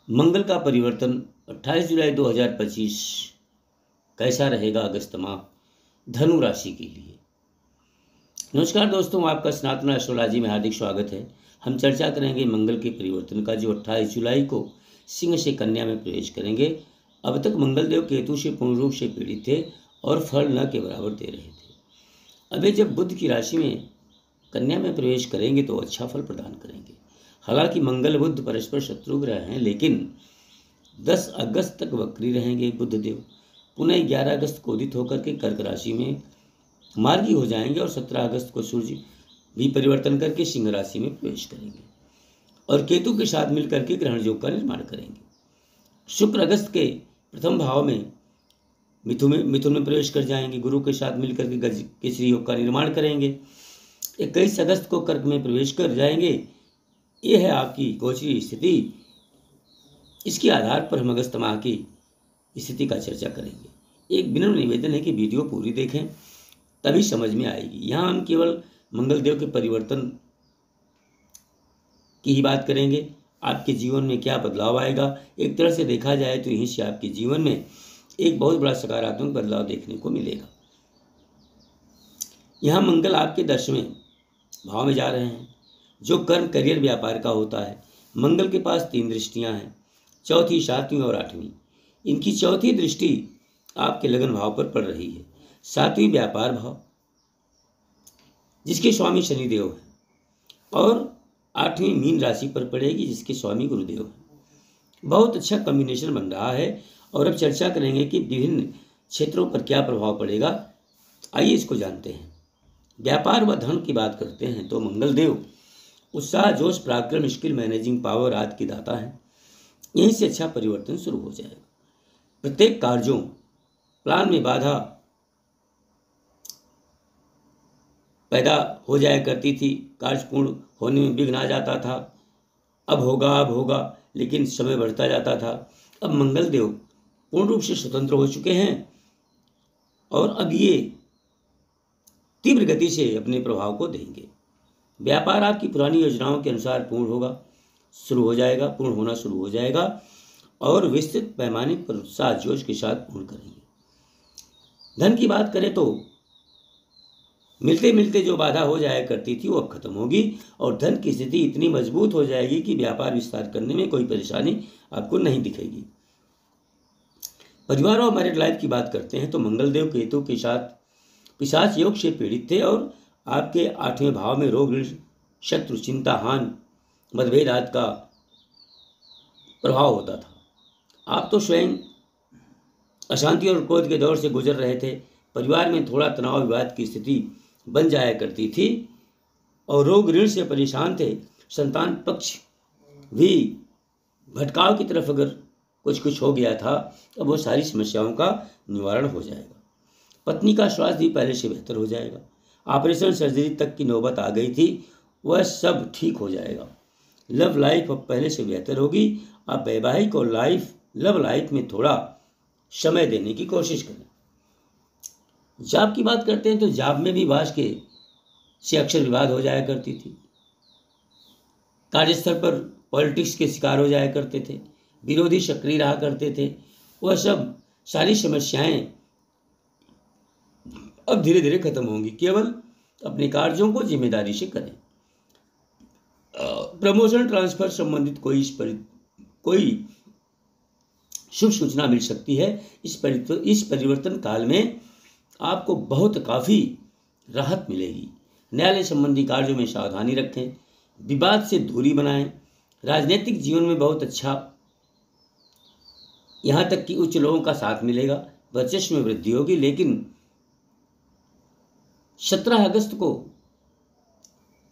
मंगल का परिवर्तन 28 जुलाई 2025 कैसा रहेगा अगस्त माह धनु राशि के लिए। नमस्कार दोस्तों, आपका सनातन एस्ट्रोलॉजी में हार्दिक स्वागत है। हम चर्चा करेंगे मंगल के परिवर्तन का, जो 28 जुलाई को सिंह से कन्या में प्रवेश करेंगे। अब तक मंगल देव केतु से पूर्ण रूप से पीड़ित थे और फल न के बराबर दे रहे थे। अब जब बुध की राशि में कन्या में प्रवेश करेंगे तो अच्छा फल प्रदान करेंगे। हालांकि मंगल बुध परस्पर शत्रु ग्रह हैं, लेकिन 10 अगस्त तक वक्री रहेंगे बुध देव। पुनः 11 अगस्त को उदित होकर के कर्क राशि में मार्गी हो जाएंगे और 17 अगस्त को सूर्य भी परिवर्तन करके सिंह राशि में प्रवेश करेंगे और केतु के साथ मिलकर के ग्रहण योग का निर्माण करेंगे। शुक्र अगस्त के प्रथम भाव में मिथुन में प्रवेश कर जाएंगे, गुरु के साथ मिलकर के गज केसरी योग का निर्माण करेंगे। 21 अगस्त को कर्क में प्रवेश कर जाएंगे। ये है आपकी गोचरी स्थिति। इसके आधार पर हम अगस्त माह की स्थिति का चर्चा करेंगे। एक विनम्र निवेदन है कि वीडियो पूरी देखें, तभी समझ में आएगी। यहाँ हम केवल मंगल देव के परिवर्तन की ही बात करेंगे। आपके जीवन में क्या बदलाव आएगा, एक तरह से देखा जाए तो यहीं से आपके जीवन में एक बहुत बड़ा सकारात्मक बदलाव देखने को मिलेगा। यहाँ मंगल आपके 10वें भाव में जा रहे हैं, जो कर्म करियर व्यापार का होता है। मंगल के पास 3 दृष्टियां हैं, चौथी, 7वीं और 8वीं। इनकी चौथी दृष्टि आपके लगन भाव पर पड़ रही है। 7वीं व्यापार भाव, जिसके स्वामी शनिदेव हैं, और 8वीं मीन राशि पर पड़ेगी, जिसके स्वामी गुरुदेव हैं। बहुत अच्छा कॉम्बिनेशन बन रहा है। और अब चर्चा करेंगे कि विभिन्न क्षेत्रों पर क्या प्रभाव पड़ेगा। आइए इसको जानते हैं। व्यापार व धन की बात करते हैं तो मंगल देव उत्साह, जोश, पराक्रम, स्किल, मैनेजिंग पावर आदि की दाता है। यहीं से अच्छा परिवर्तन शुरू हो जाएगा। प्रत्येक कार्यों, प्लान में बाधा पैदा हो जाया करती थी, कार्य पूर्ण होने में विघ्न आ जाता था। अब होगा, लेकिन समय बढ़ता जाता था। अब मंगल देव पूर्ण रूप से स्वतंत्र हो चुके हैं और अब ये तीव्र गति से अपने प्रभाव को देंगे। व्यापार आपकी पुरानी योजनाओं के अनुसार पूर्ण होना शुरू हो जाएगा और विस्तृत पैमाने पर उत्साह जोश के साथ पूर्ण करेंगे। धन की बात करें तो मिलते मिलते जो बाधा हो जाया करती थी वो अब खत्म होगी और धन की स्थिति इतनी मजबूत हो जाएगी कि व्यापार विस्तार करने में कोई परेशानी आपको नहीं दिखेगी। परिवार और मैरिड लाइफ की बात करते हैं तो मंगल देव केतु के साथ पिशाच योग से पीड़ित थे और आपके 8वें भाव में रोग, शत्रु, चिंता, हानि, मतभेद आदि का प्रभाव होता था। आप तो स्वयं अशांति और क्रोध के दौर से गुजर रहे थे। परिवार में थोड़ा तनाव, विवाद की स्थिति बन जाया करती थी और रोग, ऋण से परेशान थे। संतान पक्ष भी भटकाव की तरफ अगर कुछ हो गया था, अब वो सारी समस्याओं का निवारण हो जाएगा। पत्नी का स्वास्थ्य भी पहले से बेहतर हो जाएगा। ऑपरेशन, सर्जरी तक की नौबत आ गई थी, वह सब ठीक हो जाएगा। लव लाइफ अब पहले से बेहतर होगी। आप वैवाहिक और लव लाइफ में थोड़ा समय देने की कोशिश करें। जॉब की बात करते हैं तो जॉब में भी बास के से अक्सर विवाद हो जाया करती थी। कार्यस्थल पर पॉलिटिक्स के शिकार हो जाया करते थे, विरोधी सक्रिय रहा करते थे। वह सब सारी समस्याएं अब धीरे धीरे खत्म होंगी। केवल अपने कार्यों को जिम्मेदारी से करें। प्रमोशन, ट्रांसफर संबंधित कोई शुभ सूचना मिल सकती है। इस परिवर्तन काल में आपको काफ़ी राहत मिलेगी। न्यायालय संबंधी कार्यों में सावधानी रखें, विवाद से दूरी बनाएं। राजनीतिक जीवन में बहुत अच्छा, यहाँ तक कि उच्च लोगों का साथ मिलेगा, वर्चस्व में वृद्धि होगी। लेकिन 17 अगस्त को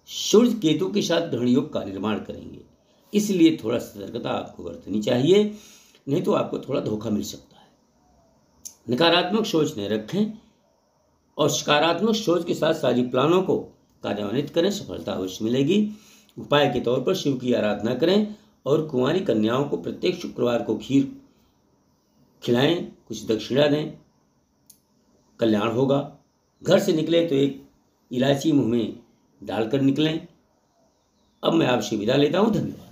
सूर्य केतु के साथ ग्रहण योग का निर्माण करेंगे, इसलिए थोड़ा सतर्कता आपको बरतनी चाहिए, नहीं तो आपको थोड़ा धोखा मिल सकता है। नकारात्मक सोच न रखें और सकारात्मक सोच के साथ सारी प्लानों को कार्यान्वित करें, सफलता अवश्य मिलेगी। उपाय के तौर पर शिव की आराधना करें और कुंवारी कन्याओं को प्रत्येक शुक्रवार को खीर खिलाएं, कुछ दक्षिणा दें, कल्याण होगा। घर से निकले तो एक इलायची मुंह में डालकर निकलें। अब मैं आपसे विदा लेता हूँ। धन्यवाद।